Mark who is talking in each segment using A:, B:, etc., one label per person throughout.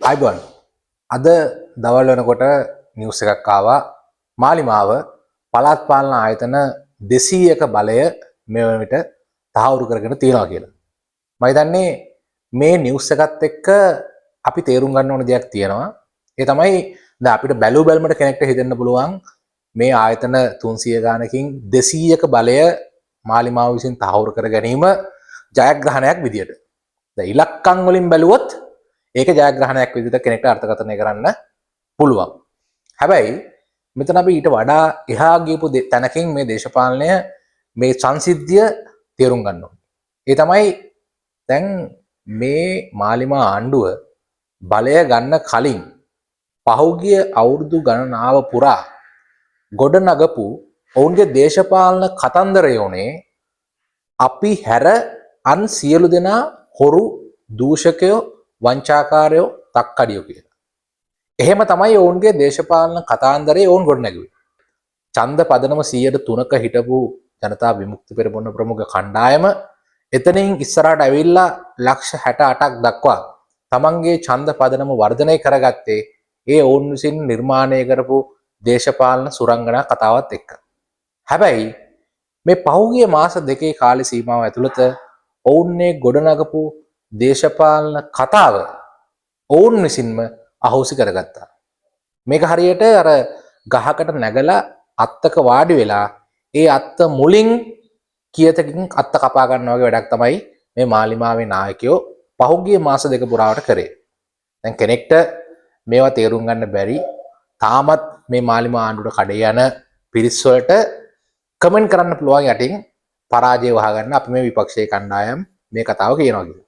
A: අයිබන් අද දවල් වෙනකොට නිවුස් එකක් ආවා මාලිමාව පළාත් පාලන ආයතන 200ක බලය මේ වන විට තහවුරු කරගෙන තියනවා කියලා. මම හිතන්නේ මේ නිවුස් එකත් එක්ක අපි තේරුම් ගන්න ඕන දෙයක් තියෙනවා. ඒ තමයි දැන් අපිට බැලු බැලමට කෙනෙක්ට හිතෙන්න පුළුවන් මේ ආයතන 300 ගානකින් 200ක බලය මාලිමාව විසින් තහවුරු කර ගැනීම ජයග්‍රහණයක් විදියට. දැන් ඉලක්කම් වලින් බැලුවොත් ඒක ජයග්‍රහණයක් විදිහට කෙනෙක්ට අර්ථකථනය කරන්න පුළුවන්. හැබැයි මෙතන අපි ඊට වඩා එහා ගියපු තැනකින් මේ දේශපාලනය මේ සංසිද්ධිය තේරුම් ගන්න ඕනේ. ඒ තමයි දැන් මේ මාලිමා ආණ්ඩුව බලය ගන්න කලින් පහුගිය අවුරුදු ගණනාව පුරා ගොඩනගපු ඔවුන්ගේ දේශපාලන කතන්දරය උනේ අපි හැර අන් සියලු දෙනා හොරු දූෂකයෝ වංචාකාරයෝ තක්කඩියෝ කියලා. එහෙම තමයි ඔවුන්ගේ දේශපාලන කතාන්දරේ ඔවුන් ගොඩනැගුවේ. ඡන්ද පදනම 103ක හිටපු ජනතා විමුක්ති පෙරමුණ ප්‍රමුඛ කණ්ඩායම එතනින් ඉස්සරහට ඇවිල්ලා ලක්ෂ 68ක් දක්වා තමන්ගේ ඡන්ද පදනම වර්ධනය කරගත්තේ ඒ ඔවුන් විසින් නිර්මාණය කරපු දේශපාලන සුරංගනා කතාවත් එක්ක. හැබැයි මේ පහුගිය මාස දෙකේ කාල සීමාව ඇතුළත ඔවුන්නේ ගොඩනගපු දේශපාලන කතාව ඔවුන් විසින්ම අහෝසි කරගත්තා. මේක හරියට අර ගහකට නැගලා අත්තක වාඩි වෙලා ඒ අත්ත මුලින් කියතකින් අත්ත කපා ගන්නවා වගේ වැඩක් තමයි මේ මාලිමාවේ නායකයෝ පහුගිය මාස දෙක පුරාවට කරේ. දැන් කෙනෙක්ට මේවා තේරුම් ගන්න බැරි තාමත් මේ මාලිමා ආණ්ඩුවට කඩේ යන පිරිස් වලට කමෙන්ට් කරන්න පුළුවන් යටින් පරාජය වහගන්න අපි මේ විපක්ෂයේ කණ්ඩායම් මේ කතාව කියනවා කියලා.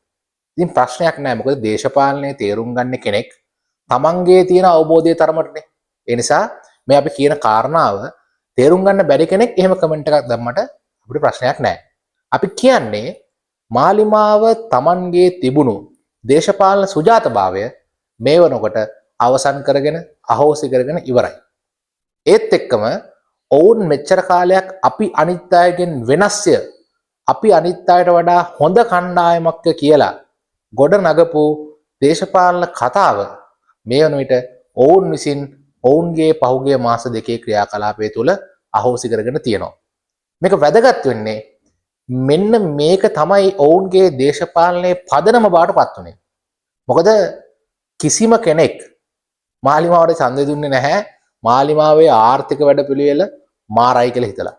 A: ඉතින් ප්‍රශ්නයක් නැහැ. මොකද දේශපාලනයේ තේරුම් ගන්න කෙනෙක් තමන්ගේ තියෙන අවබෝධය තරමටනේ. ඒ නිසා මේ අපි කියන කාරණාව තේරුම් ගන්න බැරි කෙනෙක් එහෙම කමෙන්ට් එකක් දැම්මට අපිට ප්‍රශ්නයක් නැහැ. අපි කියන්නේ මාලිමාව තමන්ගේ තිබුණු දේශපාලන සුජාතභාවය මේ වනකොට අවසන් කරගෙන අහෝසි කරගෙන ඉවරයි. ඒත් එක්කම ඔවුන් මෙච්චර කාලයක් අපි අනිත් අයගෙන් වෙනස්ය, අපි අනිත් අයට වඩා හොඳ කණ්ඩායමක් කියලා ගොඩ නගපු දේශපාලන කතාව මේ වන විට ඔවුන් විසින් ඔවුන්ගේ පහුගිය මාස දෙකේ ක්‍රියාකලාපය තුළ අහෝසි කරගෙන තියෙනවා. මේක වැදගත් වෙන්නේ මෙන්න මේක තමයි ඔවුන්ගේ දේශපාලනයේ පදනම බවට පත් වුනේ. මොකද කිසිම කෙනෙක් මාලිමාවට ඡන්දය දුන්නේ නැහැ මාලිමාවේ ආර්ථික වැඩපිළිවෙල මාරයි කියලා හිතලා.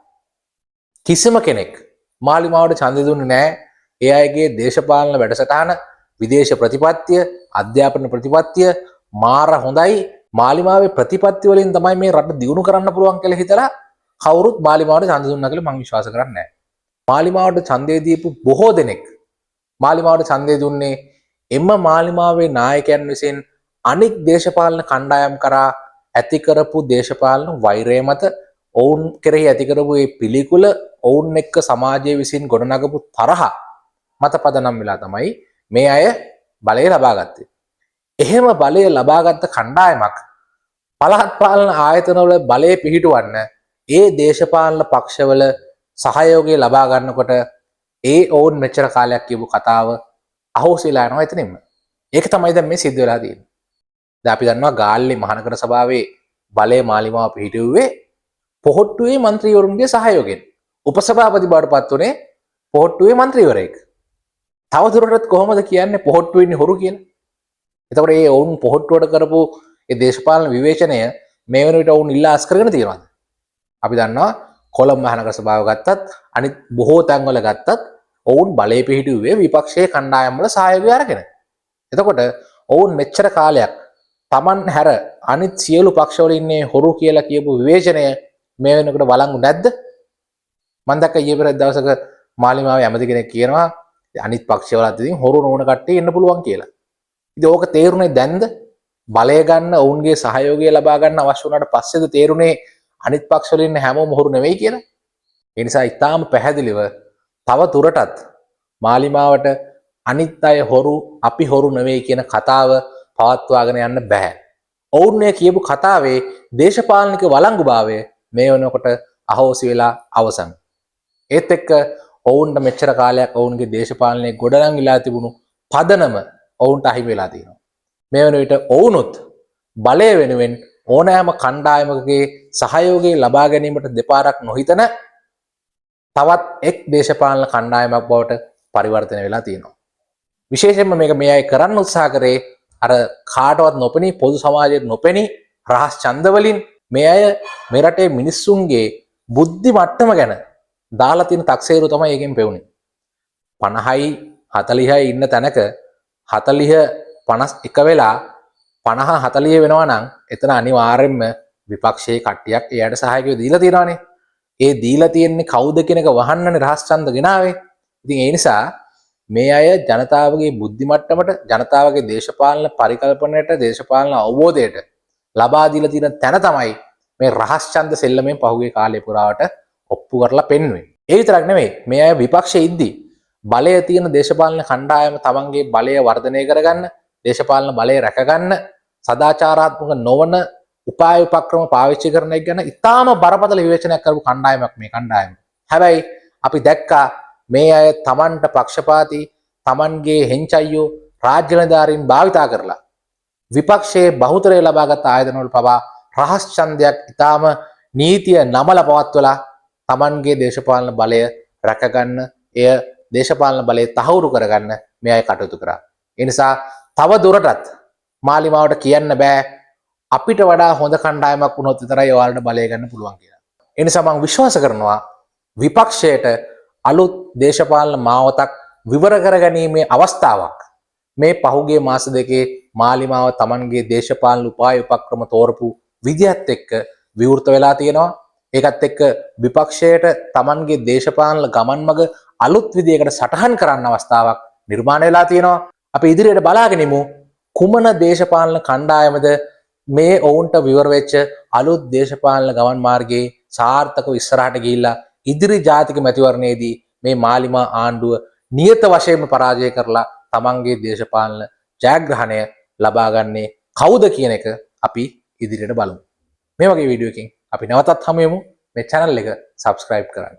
A: කිසිම කෙනෙක් මාලිමාවට ඡන්දය දුන්නේ නැහැ ඒ අයගේ දේශපාලන වැඩසටහන, විදේශ ප්‍රතිපත්තිය, අධ්‍යාපන ප්‍රතිපත්තිය මාර හොඳයි, මාලිමාවේ ප්‍රතිපත්ති වලින් තමයි මේ රට දියුණු කරන්න පුළුවන් කියලා හිතලා කවුරුත් මාලිමාවට ඡන්ද දුන්නා කියලා මම විශ්වාස කරන්නේ නැහැ. මාලිමාවට ඡන්දය දීපු බොහෝ දෙනෙක් මාලිමාවට ඡන්දය දුන්නේ එම මාලිමාවේ නායකයන් විසින් අනික් දේශපාලන කණ්ඩායම් කරා ඇති කරපු දේශපාලන වෛරය මත, ඔවුන් කෙරෙහි ඇති කරපු මේ පිළිකුල, ඔවුන් එක්ක සමාජය විසින් ගොඩනගපු තරහ මත පදනම් වෙලා තමයි මේ අය බලය ලබා ගත්තේ. එහෙම බලය ලබාගත් කණ්ඩායමක් පළාත් පාලන ආයතනවල බලය පිහිටවන්න ඒ දේශපාලන පක්ෂවල සහයෝගය ලබා ගන්නකොට ඒ ඔවුන් මෙච්චර කාලයක් කියපු කතාව අහෝසිලා යනවා එතනින්ම. ඒක තමයි දැන් මේ සිද්ධ වෙලා තියෙන්නේ. දැන් අපි දන්නවා ගාල්ලේ මහනගර සභාවේ බලය මාලිමාව පිහිටුවේ පොහොට්ටුවේ മന്ത്രിවරුන්ගේ සහයෝගයෙන්. උපසභාපති බවට පත් වුණේ පොහොට්ටුවේ മന്ത്രിවරයෙක්. තවදුරටත් කොහොමද කියන්නේ පොහොට්ටුවේ ඉන්නේ හොරු කියලා? එතකොට ඒ ඔවුන් පොහොට්ටුවට කරපු ඒ දේශපාලන විවේචනය මේ වෙන විට ඔවුන් ඉල්ලා අස් කරගෙන තියෙනවා. අපි දන්නවා කොළඹ මහනගර සභාව ගත්තත් අනිත් බොහෝ තැන්වල ගත්තත් ඔවුන් බලය පිහිටුවේ විපක්ෂයේ කණ්ඩායම් වල සහයෝගය අරගෙන. එතකොට ඔවුන් මෙච්චර කාලයක් Taman හැර අනිත් සියලු පක්ෂවල ඉන්නේ හොරු කියලා කියපු විවේචනය මේ වෙනකොට වළංගු නැද්ද? මම දැක්ක ඊයේ පෙරේද දවසක මාලිමාවේ ඇමති කෙනෙක් කියනවා අනිත් පක්ෂවලත් ඉතින් හොරු නොවන කට්ටිය ඉන්න පුළුවන් කියලා. ඉතින් ඕක තේරුනේ දැන්ද? බලය ගන්න ඔවුන්ගේ සහයෝගය ලබා ගන්න අවශ්‍ය වුණාට පස්සේද තේරුනේ අනිත් පක්ෂවල ඉන්න හැමෝම හොරු නෙවෙයි කියලා? ඒ නිසා ඊටාම පැහැදිලිව තව දුරටත් මාලිමාවට අනිත් අය හොරු, අපි හොරු නෙවෙයි කියන කතාව පවත්වාගෙන යන්න බෑ. ඔවුන් මේ කියපු කතාවේ දේශපාලනික වළංගුභාවය මේ වෙනකොට අහෝසි වෙලා අවසන්. ඒත් එක්ක ඔවුන්ට මෙච්චර කාලයක් ඔවුන්ගේ දේශපාලනයේ ගොඩනංගිලා තිබුණු පදනම ඔවුන්ට අහිමි වෙලා තියෙනවා. මේ වන විට ඔවුනුත් බලය වෙනුවෙන් ඕනෑම කණ්ඩායමකගේ සහයෝගය ලබා ගැනීමට දෙපාරක් නොහිතන තවත් එක් දේශපාලන කණ්ඩායමක් බවට පරිවර්තනය වෙලා තියෙනවා. විශේෂයෙන්ම මේක මේ අය කරන්න උත්සාහ කරේ අර කාටවත් නොපෙනී පොදු සමාජයට නොපෙනී රහස් ඡන්දවලින් මේ අය මේ රටේ මිනිස්සුන්ගේ බුද්ධි මට්ටම ගැන දාලා තියෙන තක්සේරු තමයි එකෙන් පෙවුනේ. 50යි 40යි ඉන්න තැනක 40 51 වෙලා 50 40 වෙනවා නම් එතන අනිවාර්යෙන්ම විපක්ෂයේ කට්ටියක් එයාට සහායකයෝ දීලා තියෙනවානේ. ඒ දීලා තියෙන්නේ කවුද කියන එක වහන්නනේ රහස් ඡන්ද ගෙනාවේ. ඉතින් ඒ නිසා මේ අය ජනතාවගේ බුද්ධි මට්ටමට ජනතාවගේ දේශපාලන පරිකල්පනයට දේශපාලන අවබෝධයට ලබා දීලා තියෙන තැන තමයි මේ රහස් ඡන්ද සෙල්ලමෙන් පහුගිය කාලය පුරාවට ඔප්පු කරලා පෙන්වන්නේ. ඒ විතරක් නෙමෙයි මේ අය විපක්ෂයේ ඉද්දි බලය තියෙන දේශපාලන කණ්ඩායම තමන්ගේ බලය වර්ධනය කරගන්න දේශපාලන බලය රැකගන්න සදාචාරාත්මක නොවන උපාය උපක්‍රම පාවිච්චි කරන එක ගැන ඉතාම බරපතල විවේචනයක් කරපු කණ්ඩායමක් මේ කණ්ඩායම. හැබැයි අපි දැක්කා මේ අය තමන්ට පක්ෂපාතී තමන්ගේ හෙංචයියෝ රාජ්‍ය නිලධාරීන් භාවිතා කරලා විපක්ෂයේ බහුතරය ලබාගත් ආයතනවල පවා රහස් ඡන්දයක් ඉතාම නීතිය නමල පවත්වලා තමන්ගේ දේශපාලන බලය රැකගන්න එය දේශපාලන බලය තහවුරු කරගන්න මේ අය කටයුතු කරා. ඒ නිසා තව දුරටත් මාලිමාවට කියන්න බෑ අපිට වඩා හොඳ කණ්ඩායමක් වුණොත් විතරයි ඔයාලට බලය ගන්න පුළුවන් කියලා. ඒ නිසා මම විශ්වාස කරනවා විපක්ෂයට අලුත් දේශපාලන මාවතක් විවර කරගැනීමේ අවස්ථාවක් මේ පහුගිය මාස දෙකේ මාලිමාව තමන්ගේ දේශපාලන උපාය උපක්‍රම තෝරපු විදිහත් එක්ක විවෘත වෙලා තියෙනවා. ඒකත් එක්ක විපක්ෂයට තමන්ගේ දේශපාලන ගමන් මඟ අලුත් විදියකට සටහන් කරන්න අවස්ථාවක් නිර්මාණය වෙලා තියෙනවා. අපි ඉදිරියට බලාගෙන ඉමු කුමන දේශපාලන කණ්ඩායමද මේ ඔවුන්ට විවර වෙච්ච අලුත් දේශපාලන ගමන් මාර්ගයේ සාර්ථකව ඉස්සරහට ගිහිල්ලා ඉදිරි ජාතික මැතිවරණයේදී මේ මාලිමා ආණ්ඩුව නියත වශයෙන්ම පරාජය කරලා තමන්ගේ දේශපාලන ජයග්‍රහණය ලබා ගන්නේ කවුද කියන එක අපි ඉදිරියට බලමු. මේ වගේ වීඩියෝ එකකින් අපි නැවතත් හමු වෙමු. මේ channel එක subscribe කරන්න.